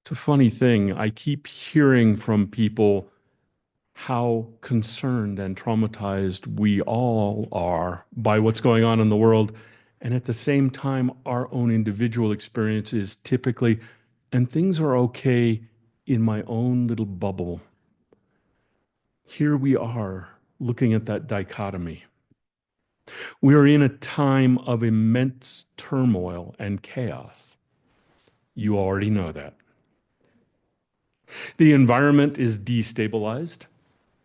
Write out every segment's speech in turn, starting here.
It's a funny thing. I keep hearing from people how concerned and traumatized we all are by what's going on in the world. And at the same time, our own individual experience is typically, and things are okay in my own little bubble. Here we are looking at that dichotomy. We are in a time of immense turmoil and chaos. You already know that. The environment is destabilized.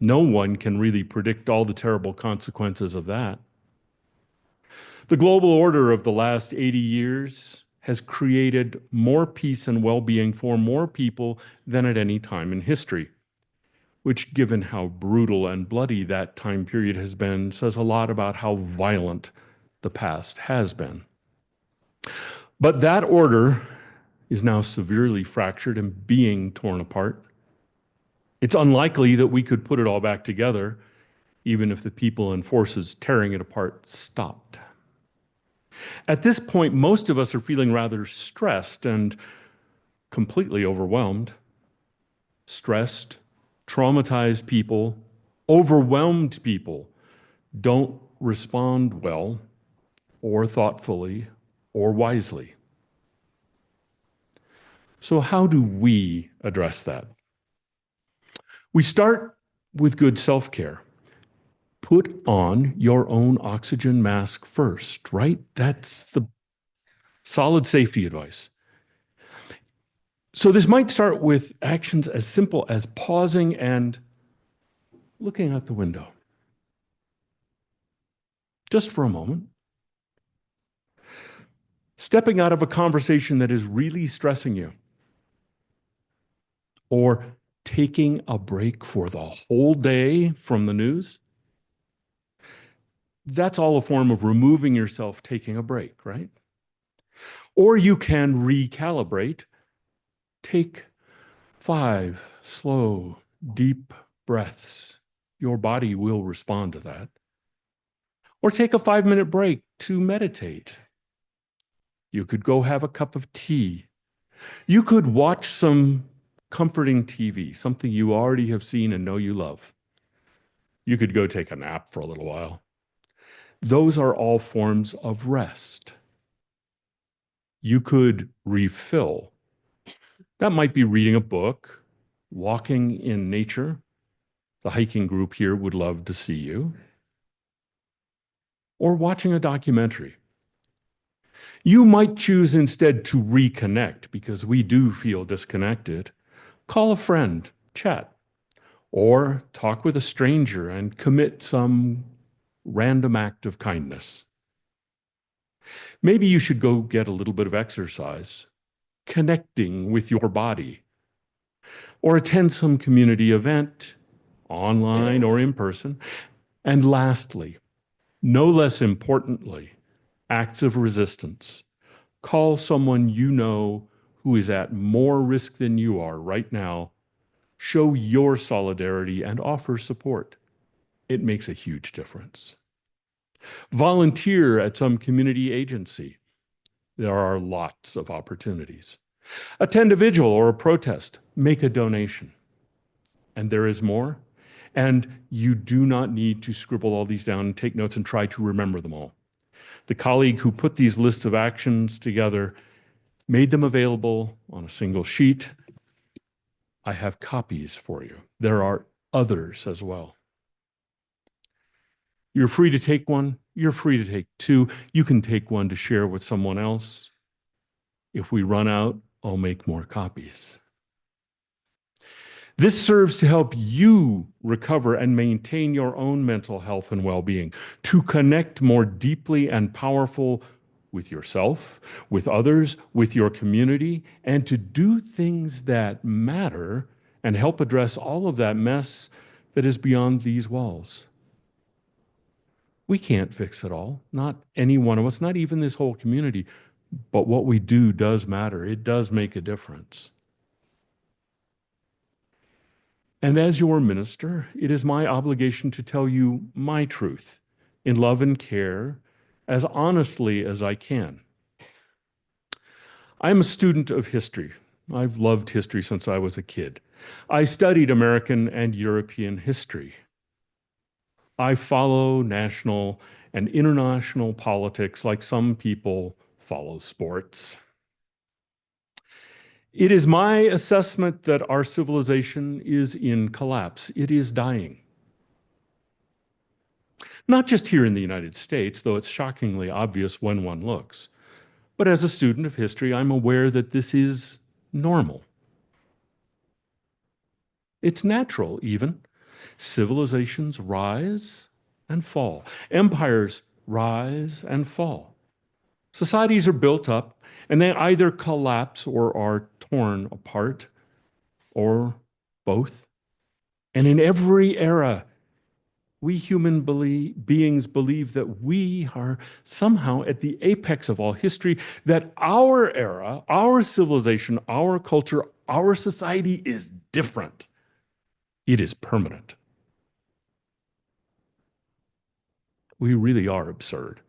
No one can really predict all the terrible consequences of that. The global order of the last 80 years has created more peace and well-being for more people than at any time in history, which, given how brutal and bloody that time period has been, says a lot about how violent the past has been. But that order is now severely fractured and being torn apart. It's unlikely that we could put it all back together, even if the people and forces tearing it apart stopped. At this point, most of us are feeling rather stressed and completely overwhelmed. Stressed, traumatized people, overwhelmed people don't respond well or thoughtfully or wisely. So how do we address that? We start with good self-care. Put on your own oxygen mask first, right? That's the solid safety advice. So this might start with actions as simple as pausing and looking out the window. Just for a moment. Stepping out of a conversation that is really stressing you. Or taking a break for the whole day from the news. That's all a form of removing yourself, taking a break, right? Or you can recalibrate. Take 5 slow, deep breaths. Your body will respond to that. Or take a 5-minute break to meditate. You could go have a cup of tea. You could watch some comforting TV, something you already have seen and know you love. You could go take a nap for a little while. Those are all forms of rest. You could refill. That might be reading a book, walking in nature. The hiking group here would love to see you. Or watching a documentary. You might choose instead to reconnect because we do feel disconnected. Call a friend, chat, or talk with a stranger and commit some random act of kindness. Maybe you should go get a little bit of exercise, connecting with your body, or attend some community event, online or in person. And lastly, no less importantly, acts of resistance. Call someone you know who is at more risk than you are right now. Show your solidarity and offer support. It makes a huge difference. Volunteer at some community agency. There are lots of opportunities. Attend a vigil or a protest. Make a donation. And there is more. And you do not need to scribble all these down and take notes and try to remember them all. The colleague who put these lists of actions together made them available on a single sheet. I have copies for you. There are others as well. You're free to take one. You're free to take 2. You can take one to share with someone else. If we run out, I'll make more copies. This serves to help you recover and maintain your own mental health and well-being, to connect more deeply and powerful with yourself, with others, with your community, and to do things that matter and help address all of that mess that is beyond these walls. We can't fix it all, not any one of us, not even this whole community, but what we do does matter. It does make a difference. And as your minister, it is my obligation to tell you my truth in love and care as honestly as I can. I'm a student of history. I've loved history since I was a kid. I studied American and European history. I follow national and international politics like some people follow sports. It is my assessment that our civilization is in collapse. It is dying. Not just here in the United States, though it's shockingly obvious when one looks, but as a student of history, I'm aware that this is normal. It's natural, even. Civilizations rise and fall. Empires rise and fall. Societies are built up, and they either collapse or are torn apart, or both. And in every era, we beings believe that we are somehow at the apex of all history, that our era, our civilization, our culture, our society is different. It is permanent. We really are absurd.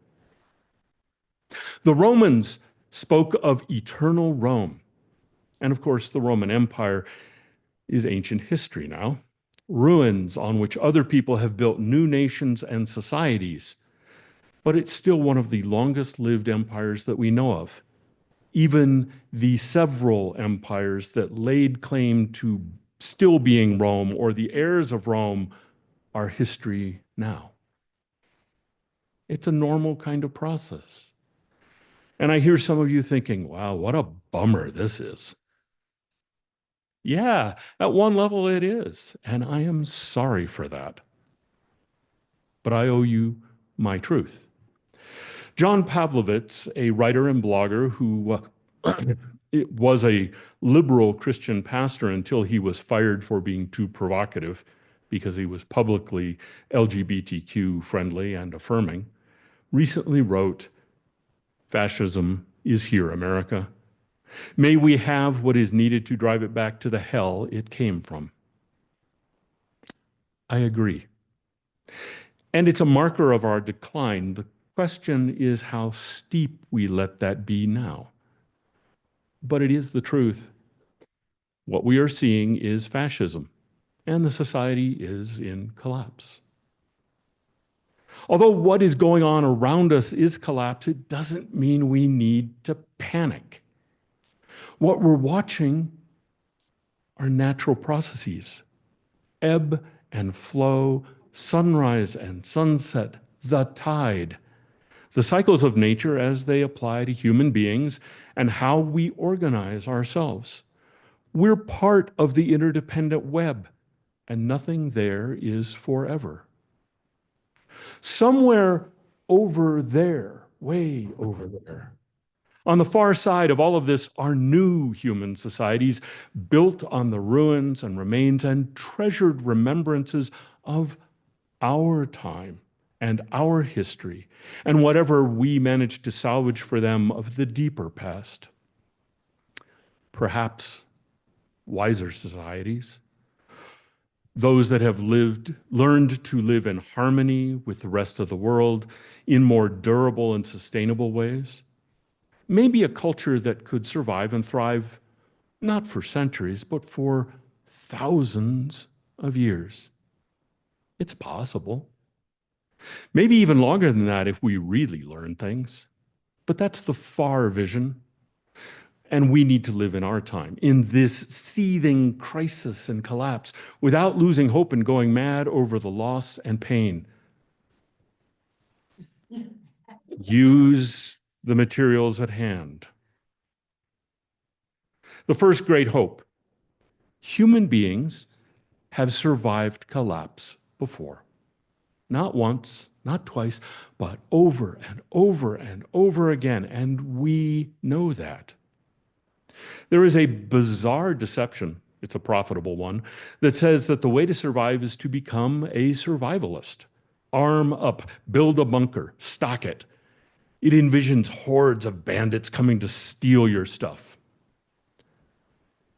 The Romans spoke of eternal Rome. And of course, the Roman Empire is ancient history now. Ruins on which other people have built new nations and societies. But it's still one of the longest lived empires that we know of. Even the several empires that laid claim to still being Rome or the heirs of Rome are history now. It's a normal kind of process. And I hear some of you thinking, wow, what a bummer this is. Yeah, at one level it is. And I am sorry for that. But I owe you my truth. John Pavlovitz, a writer and blogger who was a liberal Christian pastor until he was fired for being too provocative because he was publicly LGBTQ friendly and affirming, recently wrote, "Fascism is here, America. May we have what is needed to drive it back to the hell it came from." I agree. And it's a marker of our decline. The question is how steep we let that be now. But it is the truth. What we are seeing is fascism, and the society is in collapse. Although what is going on around us is collapse, it doesn't mean we need to panic. What we're watching are natural processes, ebb and flow, sunrise and sunset, the tide, the cycles of nature as they apply to human beings and how we organize ourselves. We're part of the interdependent web, and nothing there is forever. Somewhere over there, way over there, on the far side of all of this are new human societies built on the ruins and remains and treasured remembrances of our time and our history, and whatever we manage to salvage for them of the deeper past. Perhaps wiser societies, those that have learned to live in harmony with the rest of the world in more durable and sustainable ways. Maybe a culture that could survive and thrive not for centuries, but for thousands of years. It's possible. Maybe even longer than that if we really learn things. But that's the far vision. And we need to live in our time, in this seething crisis and collapse, without losing hope and going mad over the loss and pain. Use the materials at hand. The first great hope. Human beings have survived collapse before. Not once, not twice, but over and over and over again. And we know that. There is a bizarre deception, it's a profitable one, that says that the way to survive is to become a survivalist. Arm up, build a bunker, stock it. It envisions hordes of bandits coming to steal your stuff.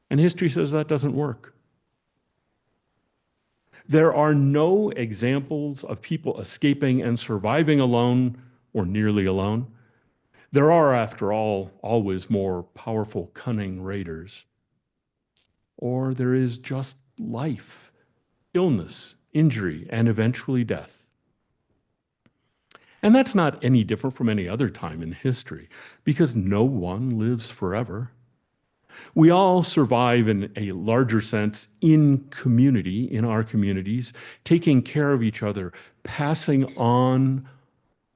And history says that doesn't work. There are no examples of people escaping and surviving alone or nearly alone. There are, after all, always more powerful, cunning raiders. or there is just life, illness, injury, and eventually death. And that's not any different from any other time in history, because no one lives forever. We all survive in a larger sense in community, in our communities, taking care of each other, passing on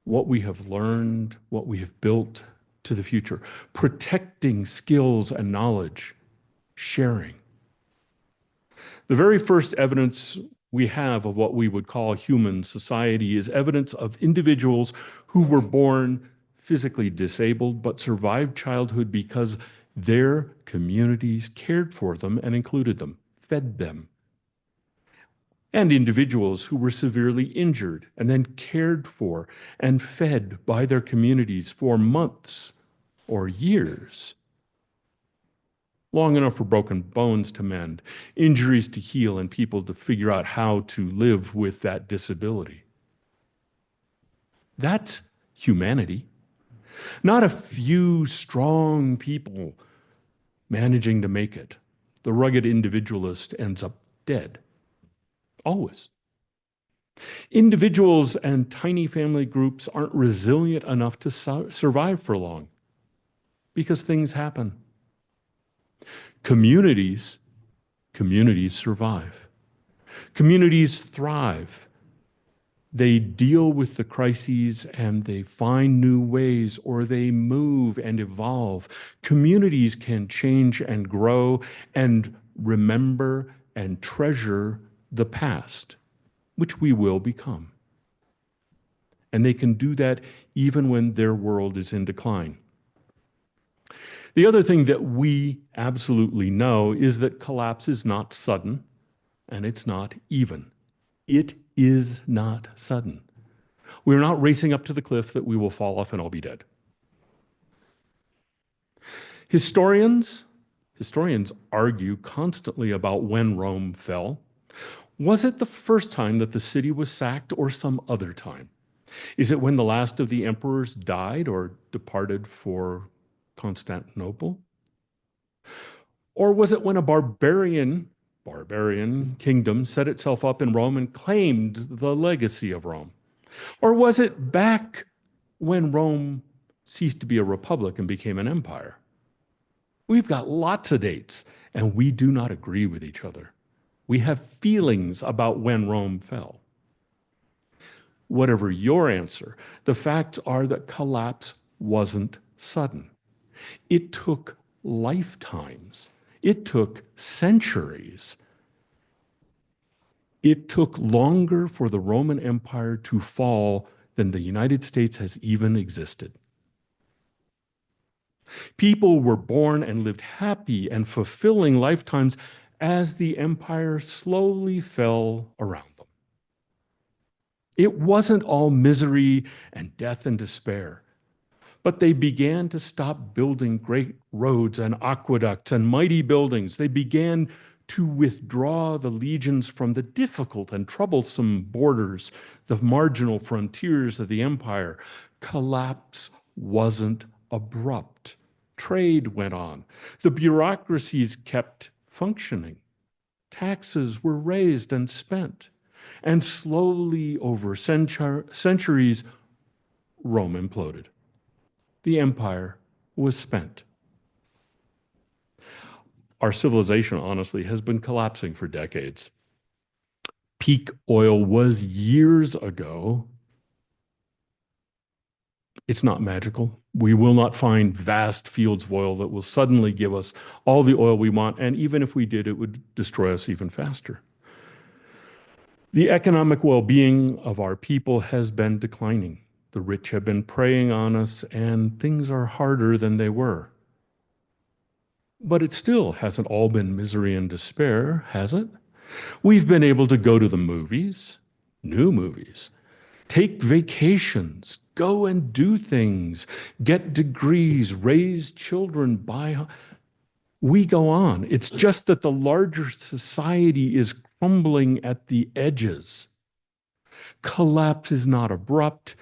what we have learned, what we have built to the future, protecting skills and knowledge, sharing. The very first evidence we have of what we would call human society is evidence of individuals who were born physically disabled but survived childhood because their communities cared for them and included them, fed them. And individuals who were severely injured and then cared for and fed by their communities for months or years. Long enough for broken bones to mend, injuries to heal, and people to figure out how to live with that disability. That's humanity. Not a few strong people managing to make it. The rugged individualist ends up dead. Always. Individuals and tiny family groups aren't resilient enough to survive for long because things happen. Communities survive. Communities thrive. They deal with the crises and they find new ways, or they move and evolve. Communities can change and grow and remember and treasure the past, which we will become. And they can do that even when their world is in decline. The other thing that we absolutely know is that collapse is not sudden and it's not even. It is not sudden. We're not racing up to the cliff that we will fall off and all be dead. Historians argue constantly about when Rome fell. Was it the first time that the city was sacked or some other time? Is it when the last of the emperors died or departed for Constantinople? Or was it when a barbarian kingdom set itself up in Rome and claimed the legacy of Rome? Or was it back when Rome ceased to be a republic and became an empire? We've got lots of dates, and we do not agree with each other. We have feelings about when Rome fell. Whatever your answer, the facts are that collapse wasn't sudden. It took lifetimes. It took centuries. It took longer for the Roman Empire to fall than the United States has even existed. People were born and lived happy and fulfilling lifetimes as the empire slowly fell around them. It wasn't all misery and death and despair, but they began to stop building great roads and aqueducts and mighty buildings. They began to withdraw the legions from the difficult and troublesome borders, the marginal frontiers of the empire. Collapse wasn't abrupt. Trade went on. The bureaucracies kept functioning. Taxes were raised and spent. And slowly, over centuries, Rome imploded. The empire was spent. Our civilization, honestly, has been collapsing for decades. Peak oil was years ago. It's not magical. We will not find vast fields of oil that will suddenly give us all the oil we want, and even if we did, it would destroy us even faster. The economic well-being of our people has been declining. The rich have been preying on us, and things are harder than they were. But it still hasn't all been misery and despair, has it? We've been able to go to the movies, new movies, take vacations, go and do things, get degrees, raise children, buy. We go on. It's just that the larger society is crumbling at the edges. Collapse is not abrupt,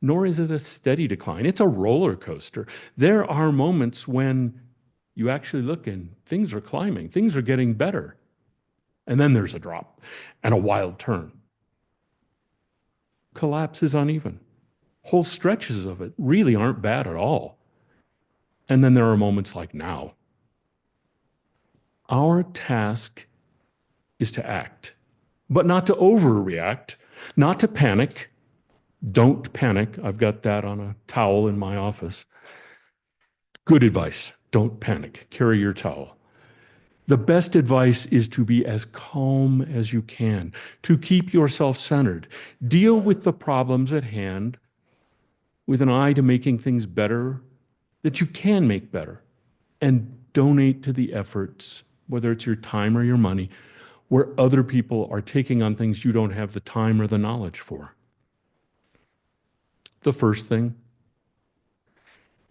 nor is it a steady decline. It's a roller coaster. There are moments when you actually look and things are climbing, things are getting better. And then there's a drop and a wild turn. Collapse is uneven. Whole stretches of it really aren't bad at all. And then there are moments like now. Our task is to act, but not to overreact, not to panic. Don't panic. I've got that on a towel in my office. Good advice. Don't panic. Carry your towel. The best advice is to be as calm as you can, to keep yourself centered. Deal with the problems at hand with an eye to making things better that you can make better, and donate to the efforts, whether it's your time or your money, where other people are taking on things you don't have the time or the knowledge for. The first thing,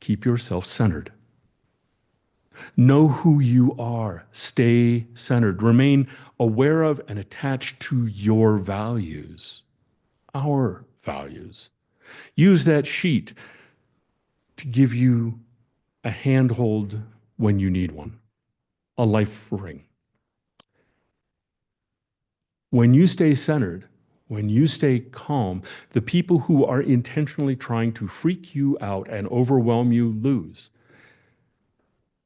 keep yourself centered. Know who you are. Stay centered. Remain aware of and attached to your values, our values. Use that sheet to give you a handhold when you need one, a life ring. When you stay centered, when you stay calm, the people who are intentionally trying to freak you out and overwhelm you lose.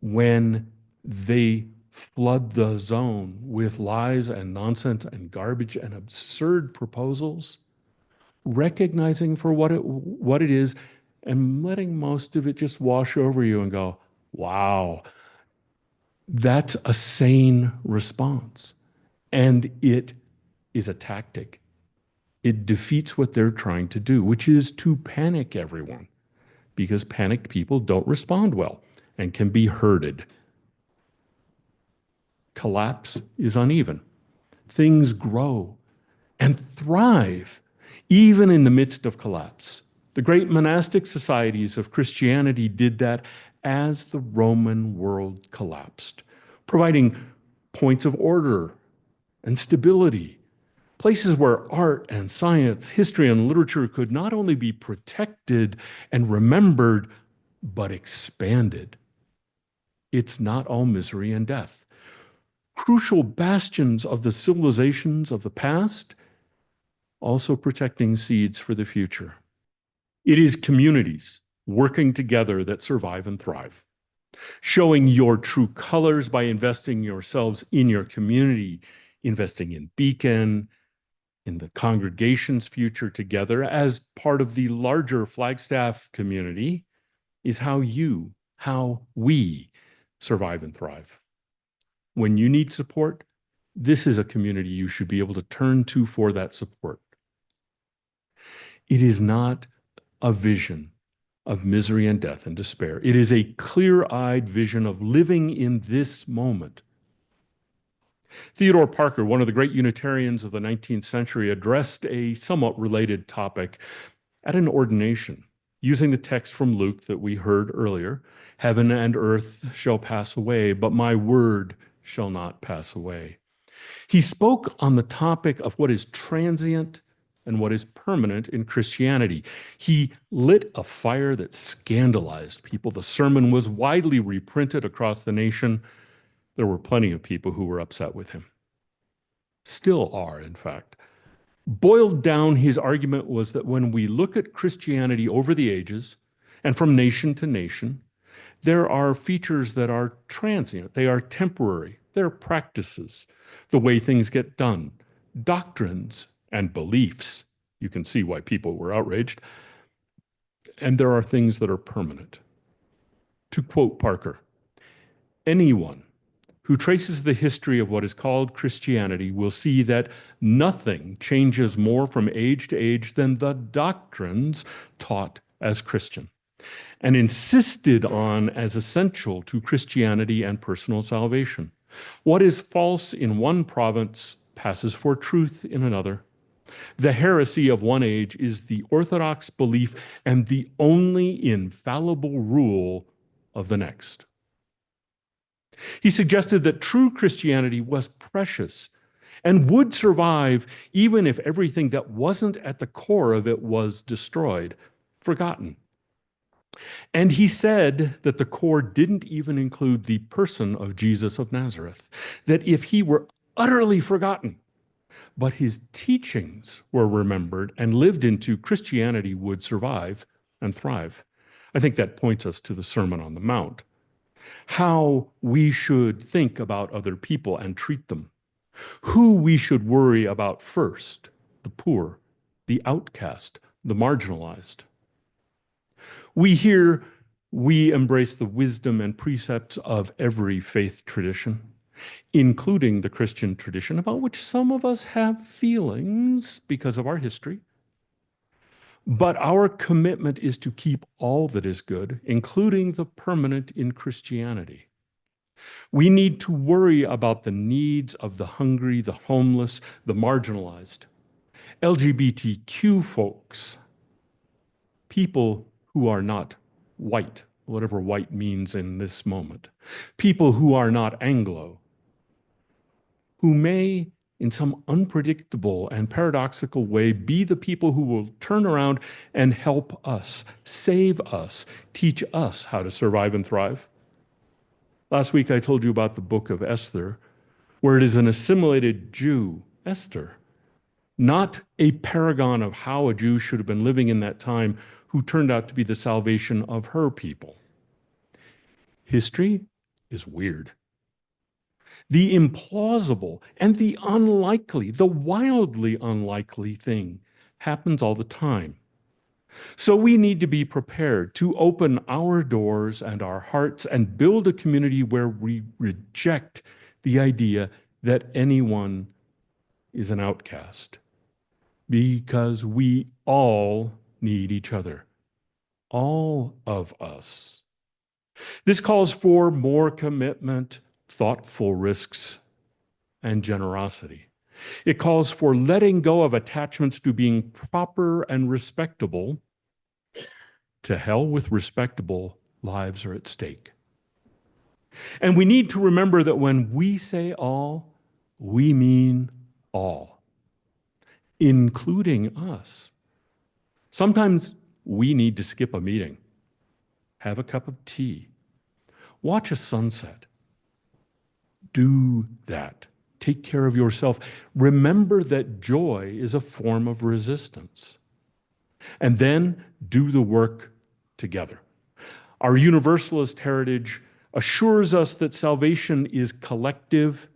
When they flood the zone with lies and nonsense and garbage and absurd proposals, recognizing for what it is and letting most of it just wash over you and go, wow, that's a sane response. And it is a tactic. It defeats what they're trying to do, which is to panic everyone, because panicked people don't respond well and can be herded. Collapse is uneven. Things grow and thrive even in the midst of collapse. The great monastic societies of Christianity did that as the Roman world collapsed, providing points of order and stability, places where art and science, history and literature could not only be protected and remembered, but expanded. It's not all misery and death. Crucial bastions of the civilizations of the past, also protecting seeds for the future. It is communities working together that survive and thrive. Showing your true colors by investing yourselves in your community, investing in Beacon, in the congregation's future together as part of the larger Flagstaff community is how we survive and thrive. When you need support, this is a community you should be able to turn to for that support. It is not a vision of misery and death and despair. It is a clear-eyed vision of living in this moment. Theodore Parker, one of the great Unitarians of the 19th century, addressed a somewhat related topic at an ordination, using the text from Luke that we heard earlier. Heaven and earth shall pass away, but my word shall not pass away. He spoke on the topic of what is transient and what is permanent in Christianity. He lit a fire that scandalized people. The sermon was widely reprinted across the nation. There were plenty of people who were upset with him. Still are, in fact. Boiled down, his argument was that when we look at Christianity over the ages and from nation to nation, there are features that are transient. They are temporary. They're practices, the way things get done, doctrines and beliefs. You can see why people were outraged. And there are things that are permanent. To quote Parker, anyone who traces the history of what is called Christianity will see that nothing changes more from age to age than the doctrines taught as Christian and insisted on as essential to Christianity and personal salvation. What is false in one province passes for truth in another. The heresy of one age is the orthodox belief and the only infallible rule of the next. He suggested that true Christianity was precious and would survive even if everything that wasn't at the core of it was destroyed, forgotten. And he said that the core didn't even include the person of Jesus of Nazareth, that if he were utterly forgotten, but his teachings were remembered and lived into, Christianity would survive and thrive. I think that points us to the Sermon on the Mount, how we should think about other people and treat them, who we should worry about first: the poor, the outcast, the marginalized. We embrace the wisdom and precepts of every faith tradition, including the Christian tradition, about which some of us have feelings because of our history. But our commitment is to keep all that is good, including the permanent, in Christianity. We need to worry about the needs of the hungry, the homeless, the marginalized, LGBTQ folks, people who are not white, whatever white means in this moment, people who are not Anglo, who may, in some unpredictable and paradoxical way, be the people who will turn around and help us, save us, teach us how to survive and thrive. Last week I told you about the book of Esther, where it is an assimilated Jew, Esther, not a paragon of how a Jew should have been living in that time, who turned out to be the salvation of her people. History is weird. The implausible and the unlikely, the wildly unlikely thing happens all the time. So we need to be prepared to open our doors and our hearts and build a community where we reject the idea that anyone is an outcast, because we all need each other, all of us. This calls for more commitment, thoughtful risks, and generosity. It calls for letting go of attachments to being proper and respectable. To hell with respectable, lives are at stake. And we need to remember that when we say all, we mean all, including us. Sometimes we need to skip a meeting, have a cup of tea, watch a sunset. Do that. Take care of yourself. Remember that joy is a form of resistance. And then do the work together. Our Universalist heritage assures us that salvation is collective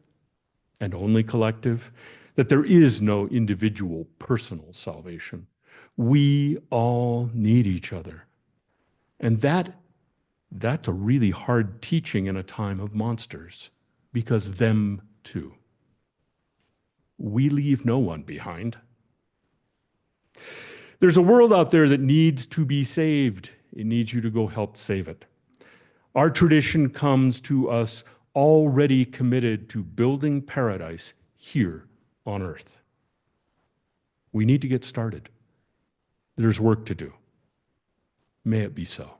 and only collective, that there is no individual personal salvation. We all need each other. And that's a really hard teaching in a time of monsters, because them too. We leave no one behind. There's a world out there that needs to be saved. It needs you to go help save it. Our tradition comes to us already committed to building paradise here on earth. We need to get started. There's work to do. May it be so.